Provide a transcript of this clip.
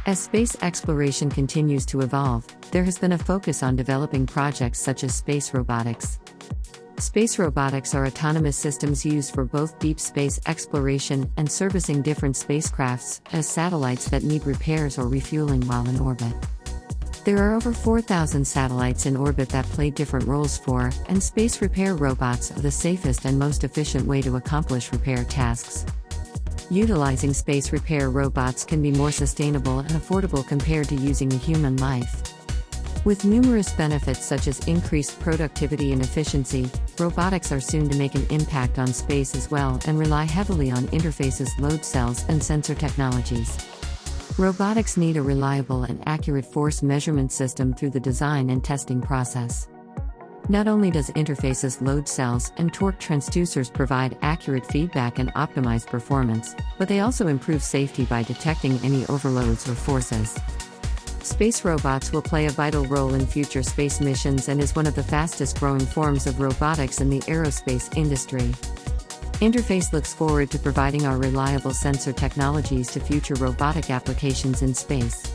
As space exploration continues to evolve, there has been a focus on developing projects such as space robotics. Space robotics are autonomous systems used for both deep space exploration and servicing different spacecrafts, as satellites that need repairs or refueling while in orbit. There are over 4,000 satellites in orbit that play different roles for, and space repair robots are the safest and most efficient way to accomplish repair tasks. Utilizing space repair robots can be more sustainable and affordable compared to using a human life. With numerous benefits such as increased productivity and efficiency, robotics are soon to make an impact on space as well and rely heavily on interfaces, load cells, and sensor technologies. Robotics need a reliable and accurate force measurement system through the design and testing process. Not only does interfaces, load cells, and torque transducers provide accurate feedback and optimize performance, but they also improve safety by detecting any overloads or forces. Space robots will play a vital role in future space missions and is one of the fastest growing forms of robotics in the aerospace industry. Interface looks forward to providing our reliable sensor technologies to future robotic applications in space.